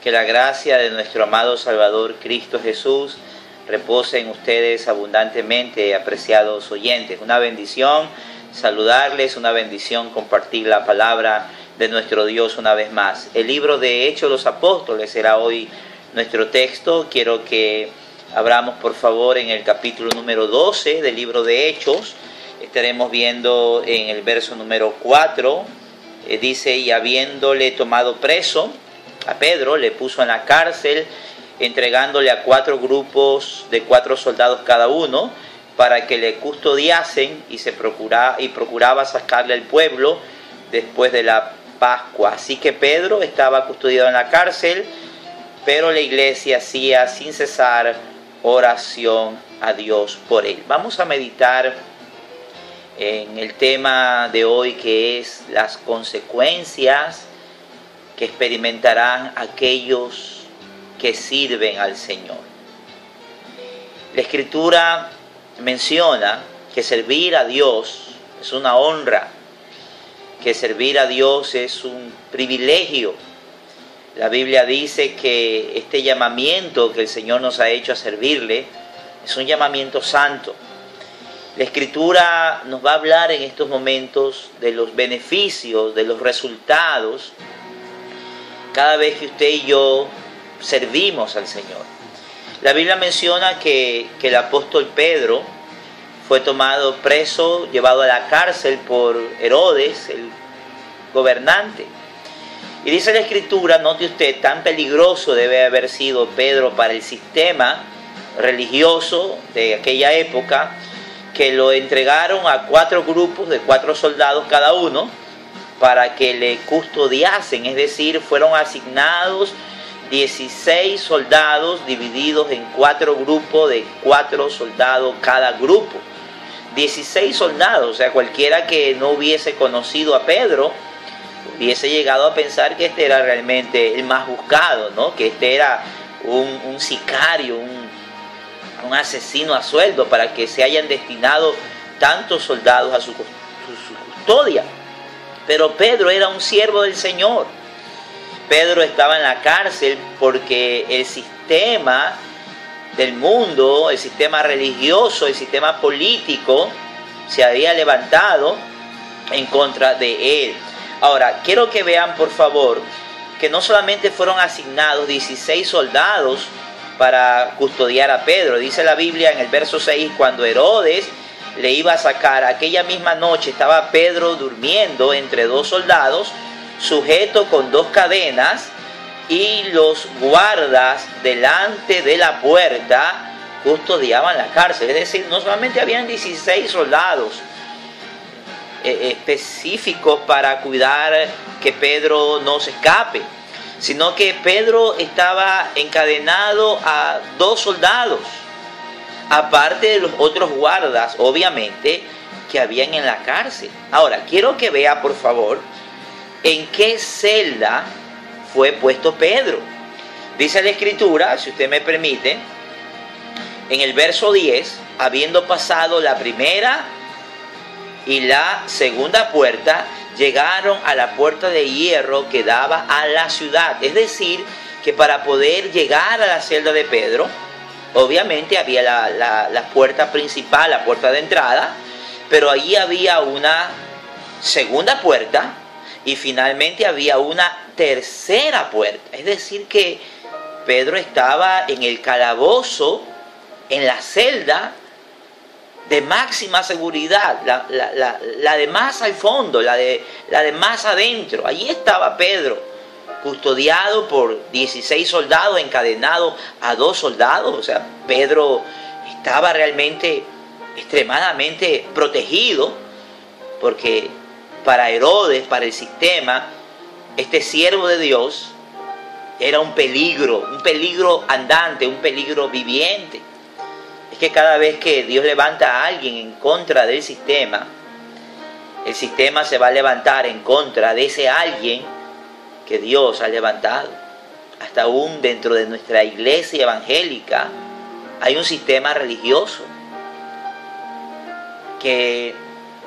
Que la gracia de nuestro amado Salvador Cristo Jesús repose en ustedes abundantemente, apreciados oyentes. Una bendición saludarles, una bendición compartir la palabra de nuestro Dios una vez más. El libro de Hechos de los Apóstoles será hoy nuestro texto. Quiero que abramos por favor en el capítulo número 12 del libro de Hechos. Estaremos viendo en el verso número 4. Dice: y habiéndole tomado preso a Pedro, le puso en la cárcel, entregándole a 4 grupos de 4 soldados cada uno, para que le custodiasen, y procuraba sacarle al pueblo después de la Pascua. Así que Pedro estaba custodiado en la cárcel, pero la iglesia hacía sin cesar oración a Dios por él. Vamos a meditar en el tema de hoy, que es las consecuencias que experimentarán aquellos que sirven al Señor. La Escritura menciona que servir a Dios es una honra, que servir a Dios es un privilegio. La Biblia dice que este llamamiento que el Señor nos ha hecho a servirle es un llamamiento santo. La Escritura nos va a hablar en estos momentos de los beneficios, de los resultados, cada vez que usted y yo servimos al Señor. La Biblia menciona que el apóstol Pedro fue tomado preso, llevado a la cárcel por Herodes, el gobernante. Y dice la Escritura, note usted, tan peligroso debe haber sido Pedro para el sistema religioso de aquella época, que lo entregaron a 4 grupos de 4 soldados cada uno, para que le custodiasen. Es decir, fueron asignados 16 soldados divididos en 4 grupos de 4 soldados cada grupo. 16 soldados, o sea, cualquiera que no hubiese conocido a Pedro hubiese llegado a pensar que este era realmente el más buscado, ¿no? Que este era un sicario, un asesino a sueldo, para que se hayan destinado tantos soldados a su custodia. Pero Pedro era un siervo del Señor. Pedro estaba en la cárcel porque el sistema del mundo, el sistema religioso, el sistema político se había levantado en contra de él. Ahora, quiero que vean por favor que no solamente fueron asignados 16 soldados para custodiar a Pedro. Dice la Biblia en el verso 6, cuando Herodes le iba a sacar, aquella misma noche estaba Pedro durmiendo entre 2 soldados, sujeto con 2 cadenas, y los guardas delante de la puerta custodiaban la cárcel. Es decir, no solamente habían 16 soldados específicos para cuidar que Pedro no se escape, sino que Pedro estaba encadenado a 2 soldados, aparte de los otros guardas, obviamente, que habían en la cárcel. Ahora, quiero que vea, por favor, en qué celda fue puesto Pedro. Dice la Escritura, si usted me permite, en el verso 10, habiendo pasado la primera y la segunda puerta, llegaron a la puerta de hierro que daba a la ciudad. Es decir, que para poder llegar a la celda de Pedro, obviamente había la puerta principal, la puerta de entrada, pero allí había una segunda puerta y finalmente había una tercera puerta. Es decir, que Pedro estaba en el calabozo, en la celda de máxima seguridad, la de más al fondo, la de más adentro. Allí estaba Pedro, custodiado por 16 soldados, encadenado a 2 soldados. O sea, Pedro estaba realmente extremadamente protegido, porque para Herodes, para el sistema, este siervo de Dios era un peligro andante, un peligro viviente. Es que cada vez que Dios levanta a alguien en contra del sistema, el sistema se va a levantar en contra de ese alguien que Dios ha levantado. Hasta aún dentro de nuestra iglesia evangélica hay un sistema religioso que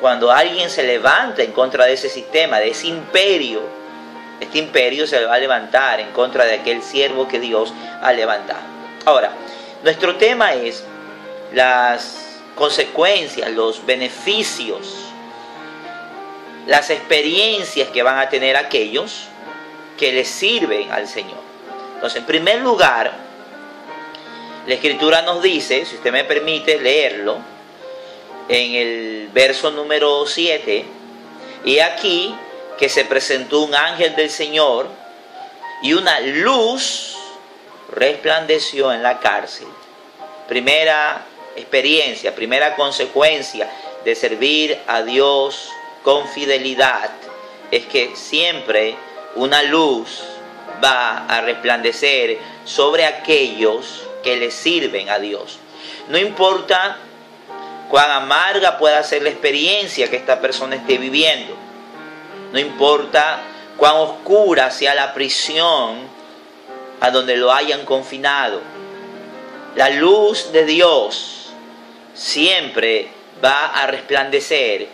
cuando alguien se levanta en contra de ese sistema, de ese imperio, Este imperio se va a levantar en contra de aquel siervo que Dios ha levantado. Ahora, nuestro tema es las consecuencias, los beneficios, las experiencias que van a tener aquellos que les sirven al Señor. Entonces, en primer lugar, la Escritura nos dice, si usted me permite leerlo, en el verso número 7, y aquí que se presentó un ángel del Señor y una luz resplandeció en la cárcel. Primera experiencia, primera consecuencia de servir a Dios con fidelidad es que siempre una luz va a resplandecer sobre aquellos que le sirven a Dios. No importa cuán amarga pueda ser la experiencia que esta persona esté viviendo. No importa cuán oscura sea la prisión a donde lo hayan confinado. La luz de Dios siempre va a resplandecer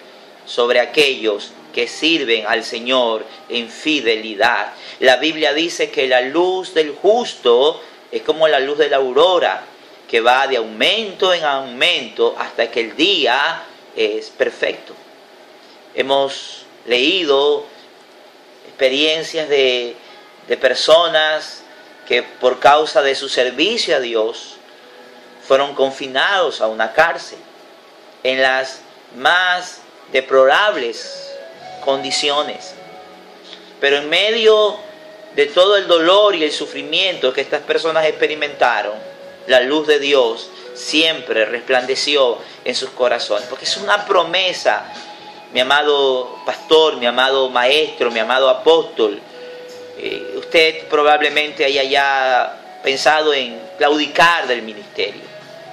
sobre aquellos que sirven al Señor en fidelidad. La Biblia dice que la luz del justo es como la luz de la aurora, que va de aumento en aumento hasta que el día es perfecto. Hemos leído experiencias de personas que por causa de su servicio a Dios fueron confinados a una cárcel en las más deplorables condiciones. Pero en medio de todo el dolor y el sufrimiento que estas personas experimentaron, la luz de Dios siempre resplandeció en sus corazones, porque es una promesa, mi amado pastor, mi amado maestro, mi amado apóstol. Usted probablemente haya ya pensado en claudicar del ministerio,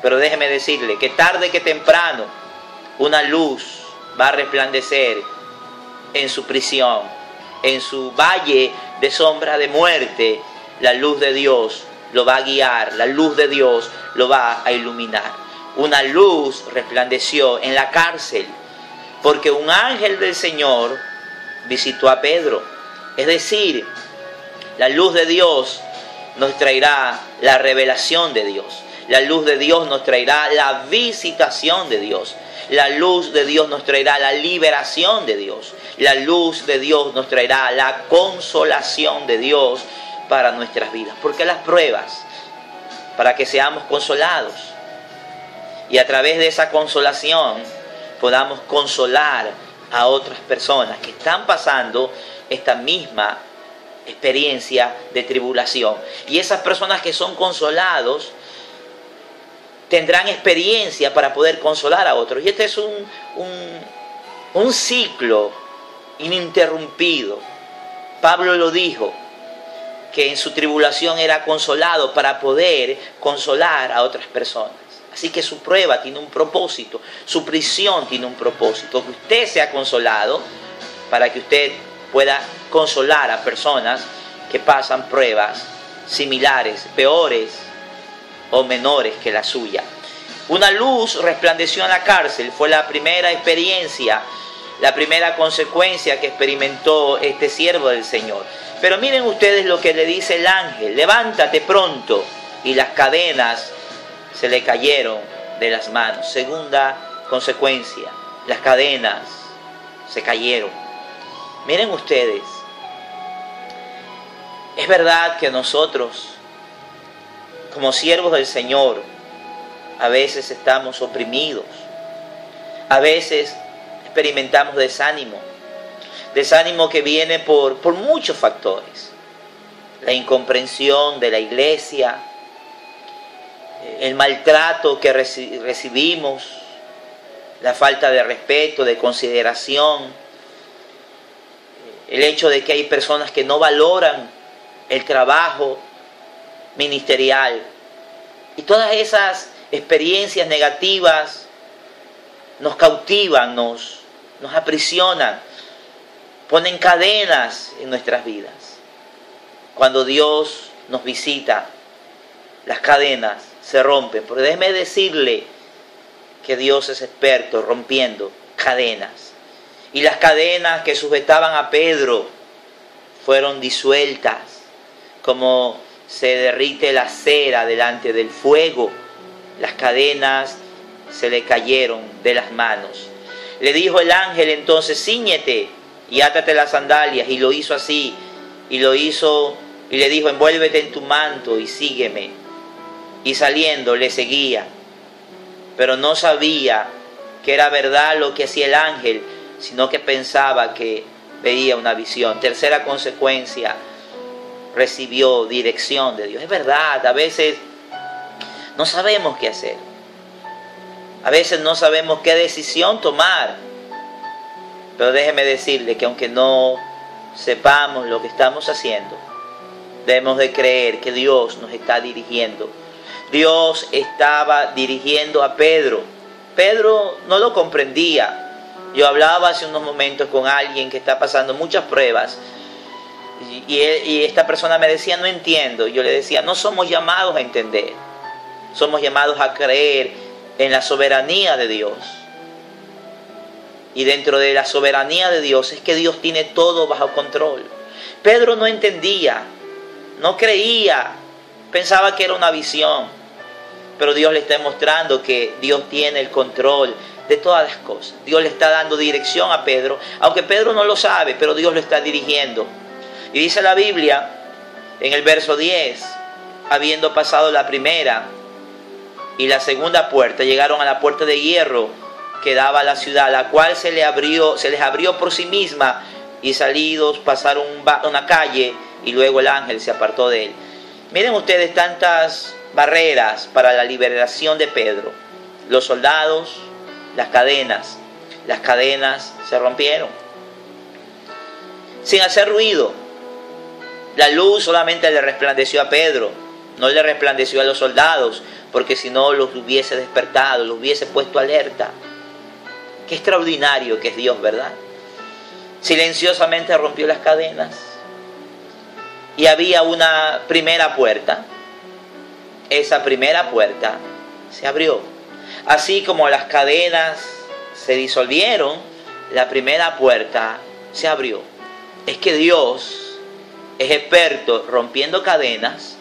pero déjeme decirle que tarde que temprano una luz va a resplandecer en su prisión, en su valle de sombra de muerte. La luz de Dios lo va a guiar, la luz de Dios lo va a iluminar. Una luz resplandeció en la cárcel, porque un ángel del Señor visitó a Pedro. Es decir, la luz de Dios nos traerá la revelación de Dios. La luz de Dios nos traerá la visitación de Dios. La luz de Dios nos traerá la liberación de Dios. La luz de Dios nos traerá la consolación de Dios para nuestras vidas. Porque las pruebas, para que seamos consolados. Y a través de esa consolación podamos consolar a otras personas que están pasando esta misma experiencia de tribulación. Y esas personas que son consolados tendrán experiencia para poder consolar a otros. Y este es un ciclo ininterrumpido. Pablo lo dijo, que en su tribulación era consolado para poder consolar a otras personas. Así que su prueba tiene un propósito, su prisión tiene un propósito, que usted sea consolado para que usted pueda consolar a personas que pasan pruebas similares, peores o menores que la suya. Una luz resplandeció en la cárcel, fue la primera experiencia, la primera consecuencia que experimentó este siervo del Señor. Pero miren ustedes lo que le dice el ángel: levántate pronto. Y las cadenas se le cayeron de las manos. Segunda consecuencia, las cadenas se cayeron. Miren ustedes, es verdad que nosotros, como siervos del Señor, a veces estamos oprimidos, a veces experimentamos desánimo que viene por muchos factores. La incomprensión de la iglesia, el maltrato que recibimos, la falta de respeto, de consideración, el hecho de que hay personas que no valoran el trabajo ministerial. Y todas esas experiencias negativas nos cautivan, nos aprisionan, ponen cadenas en nuestras vidas. Cuando Dios nos visita, las cadenas se rompen. Pero déjeme decirle que Dios es experto rompiendo cadenas. Y las cadenas que sujetaban a Pedro fueron disueltas, como se derrite la cera delante del fuego. Las cadenas se le cayeron de las manos. Le dijo el ángel entonces: cíñete y átate las sandalias. Y lo hizo así, y lo hizo, y le dijo: envuélvete en tu manto y sígueme. Y saliendo le seguía, pero no sabía que era verdad lo que hacía el ángel, sino que pensaba que veía una visión. Tercera consecuencia: recibió dirección de Dios. Es verdad, a veces no sabemos qué hacer. A veces no sabemos qué decisión tomar. Pero déjeme decirle que aunque no sepamos lo que estamos haciendo, debemos de creer que Dios nos está dirigiendo. Dios estaba dirigiendo a Pedro. Pedro no lo comprendía. Yo hablaba hace unos momentos con alguien que está pasando muchas pruebas. Y esta persona me decía: no entiendo. Yo le decía: no somos llamados a entender. Somos llamados a creer en la soberanía de Dios. Y dentro de la soberanía de Dios es que Dios tiene todo bajo control. Pedro no entendía, no creía, pensaba que era una visión. Pero Dios le está mostrando que Dios tiene el control de todas las cosas. Dios le está dando dirección a Pedro, aunque Pedro no lo sabe, pero Dios lo está dirigiendo. Y dice la Biblia en el verso 10, habiendo pasado la primera y la segunda puerta, llegaron a la puerta de hierro que daba a la ciudad, la cual se les abrió por sí misma, y salidos pasaron una calle, y luego el ángel se apartó de él. Miren ustedes tantas barreras para la liberación de Pedro. Los soldados, las cadenas se rompieron sin hacer ruido. La luz solamente le resplandeció a Pedro, no le resplandeció a los soldados, porque si no los hubiese despertado, los hubiese puesto alerta. Qué extraordinario que es Dios, ¿verdad? Silenciosamente rompió las cadenas. Y había una primera puerta. Esa primera puerta se abrió. Así como las cadenas se disolvieron, la primera puerta se abrió. Es que Dios es experto rompiendo cadenas.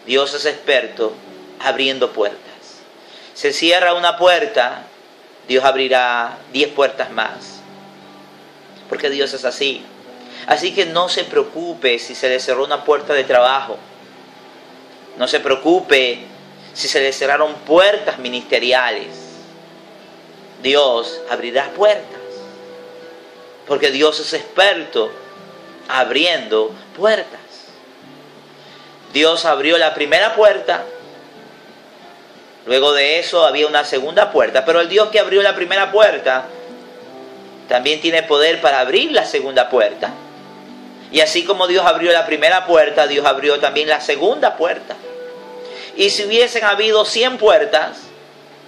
Dios es experto abriendo puertas. Se cierra una puerta, Dios abrirá 10 puertas más. Porque Dios es así. Así que no se preocupe si se le cerró una puerta de trabajo. No se preocupe si se le cerraron puertas ministeriales. Dios abrirá puertas. Porque Dios es experto abriendo puertas. Dios abrió la primera puerta. Luego de eso había una segunda puerta. Pero el Dios que abrió la primera puerta también tiene poder para abrir la segunda puerta. Y así como Dios abrió la primera puerta, Dios abrió también la segunda puerta. Y si hubiesen habido 100 puertas,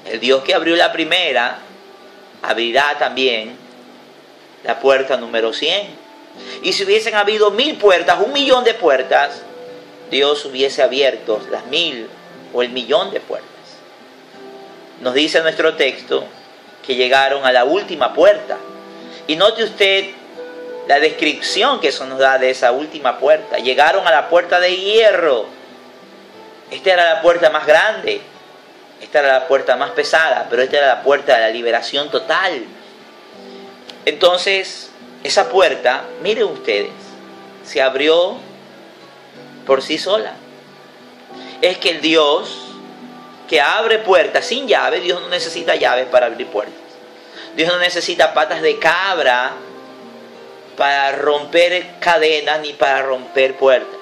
el Dios que abrió la primera abrirá también la puerta número 100. Y si hubiesen habido 1000 puertas, 1.000.000 de puertas, Dios hubiese abierto las 1000 o el 1.000.000 de puertas. Nos dice nuestro texto que llegaron a la última puerta. Y note usted la descripción que eso nos da de esa última puerta. Llegaron a la puerta de hierro. Esta era la puerta más grande. Esta era la puerta más pesada. Pero esta era la puerta de la liberación total. Entonces, esa puerta, miren ustedes, se abrió por sí sola. Es que el Dios que abre puertas sin llave, Dios no necesita llaves para abrir puertas. Dios no necesita patas de cabra para romper cadenas ni para romper puertas.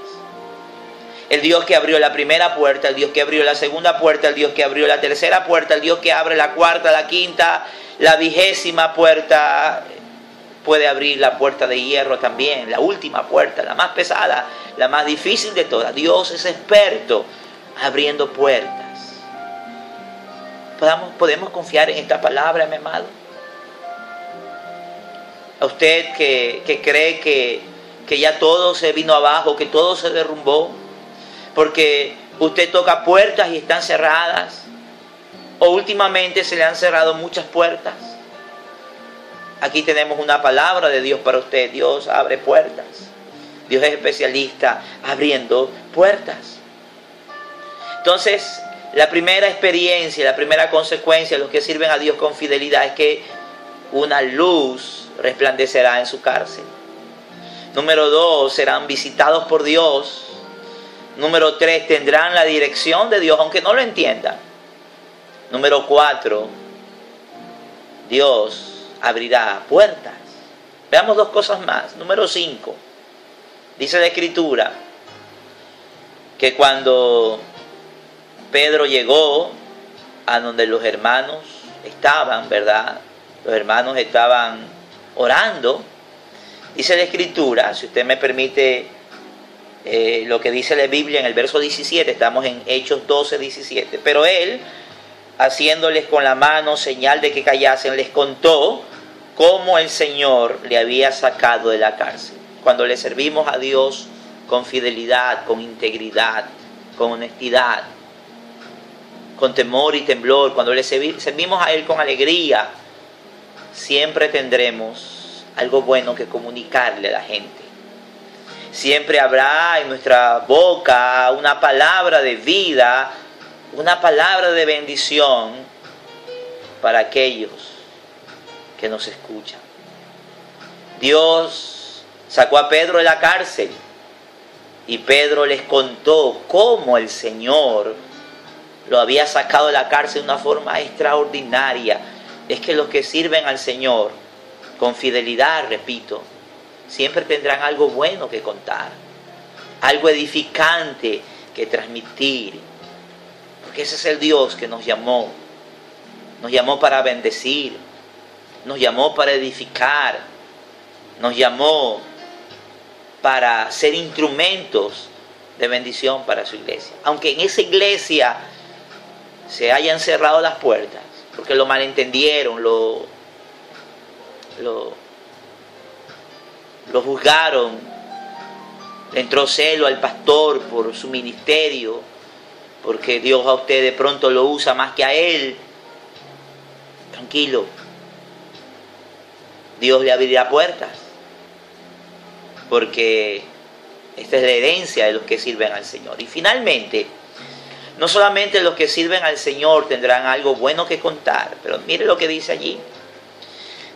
El Dios que abrió la primera puerta, el Dios que abrió la segunda puerta, el Dios que abrió la tercera puerta, el Dios que abre la cuarta, la quinta, la 20ª puerta, puede abrir la puerta de hierro también, la última puerta, la más pesada, la más difícil de todas. Dios es experto abriendo puertas. ¿Podemos confiar en esta palabra, mi amado? A usted que cree que ya todo se vino abajo, que todo se derrumbó, porque usted toca puertas y están cerradas, o últimamente se le han cerrado muchas puertas. Aquí tenemos una palabra de Dios para usted. Dios abre puertas. Dios es especialista abriendo puertas. Entonces, la primera experiencia, la primera consecuencia de los que sirven a Dios con fidelidad es que una luz resplandecerá en su cárcel. Número 2, serán visitados por Dios. Número 3, tendrán la dirección de Dios, aunque no lo entiendan. Número 4, Dios abrirá puertas. Veamos 2 cosas más. Número 5, dice la Escritura que cuando Pedro llegó a donde los hermanos estaban, ¿verdad? Los hermanos estaban orando. Dice la Escritura, si usted me permite lo que dice la Biblia en el verso 17, estamos en Hechos 12, 17. Pero él, haciéndoles con la mano señal de que callasen, les contó cómo el Señor le había sacado de la cárcel. Cuando le servimos a Dios con fidelidad, con integridad, con honestidad, con temor y temblor, cuando le servimos a Él con alegría, siempre tendremos algo bueno que comunicarle a la gente. Siempre habrá en nuestra boca una palabra de vida, una palabra de bendición para aquellos que nos escuchan. Dios sacó a Pedro de la cárcel y Pedro les contó cómo el Señor lo había sacado de la cárcel de una forma extraordinaria. Es que los que sirven al Señor con fidelidad, repito, siempre tendrán algo bueno que contar, algo edificante que transmitir, porque ese es el Dios que nos llamó para bendecir, nos llamó para edificar, nos llamó para ser instrumentos de bendición para su iglesia. Aunque en esa iglesia se hayan cerrado las puertas, porque lo malentendieron, lo juzgaron, le entró celo al pastor por su ministerio, porque Dios a usted de pronto lo usa más que a él. Tranquilo, Dios le abrirá puertas, porque esta es la herencia de los que sirven al Señor. Y finalmente, no solamente los que sirven al Señor tendrán algo bueno que contar, pero mire lo que dice allí.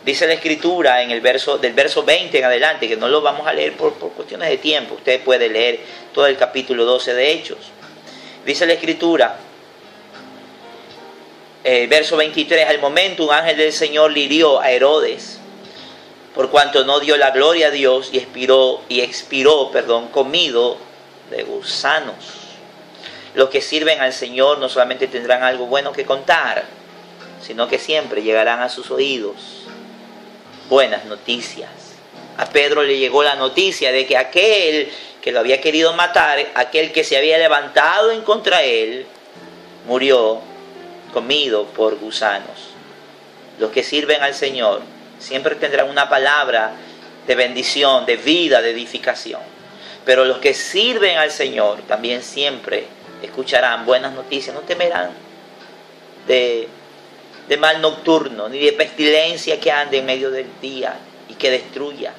Dice la Escritura en el del verso 20 en adelante, que no lo vamos a leer por cuestiones de tiempo. Usted puede leer todo el capítulo 12 de Hechos. Dice la Escritura, verso 23, al momento un ángel del Señor le hirió a Herodes, por cuanto no dio la gloria a Dios y expiró, comido de gusanos. Los que sirven al Señor no solamente tendrán algo bueno que contar, sino que siempre llegarán a sus oídos buenas noticias. A Pedro le llegó la noticia de que aquel que lo había querido matar, aquel que se había levantado en contra él, murió comido por gusanos. Los que sirven al Señor siempre tendrán una palabra de bendición, de vida, de edificación. Pero los que sirven al Señor también siempre escucharán buenas noticias, no temerán de mal nocturno, ni de pestilencia que ande en medio del día y que destruya.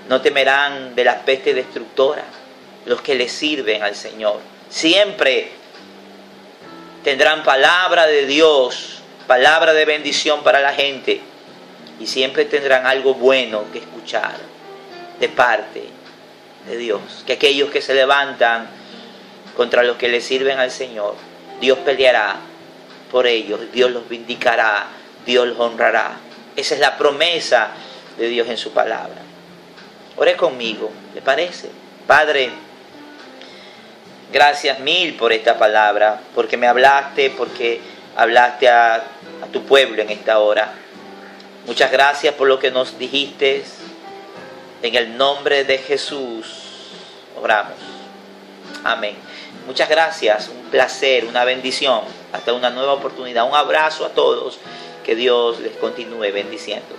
No temerán de las pestes destructoras. Los que le sirven al Señor siempre tendrán palabra de Dios, palabra de bendición para la gente, y siempre tendrán algo bueno que escuchar de parte de Dios. Que aquellos que se levantan contra los que le sirven al Señor, Dios peleará por ellos, Dios los vindicará, Dios los honrará. Esa es la promesa de Dios en su palabra. Ore conmigo, ¿le parece? Padre, gracias mil por esta palabra, porque me hablaste, porque hablaste a tu pueblo en esta hora. Muchas gracias por lo que nos dijiste. En el nombre de Jesús oramos. Amén. Muchas gracias, un placer, una bendición. Hasta una nueva oportunidad. Un abrazo a todos. Que Dios les continúe bendiciendo.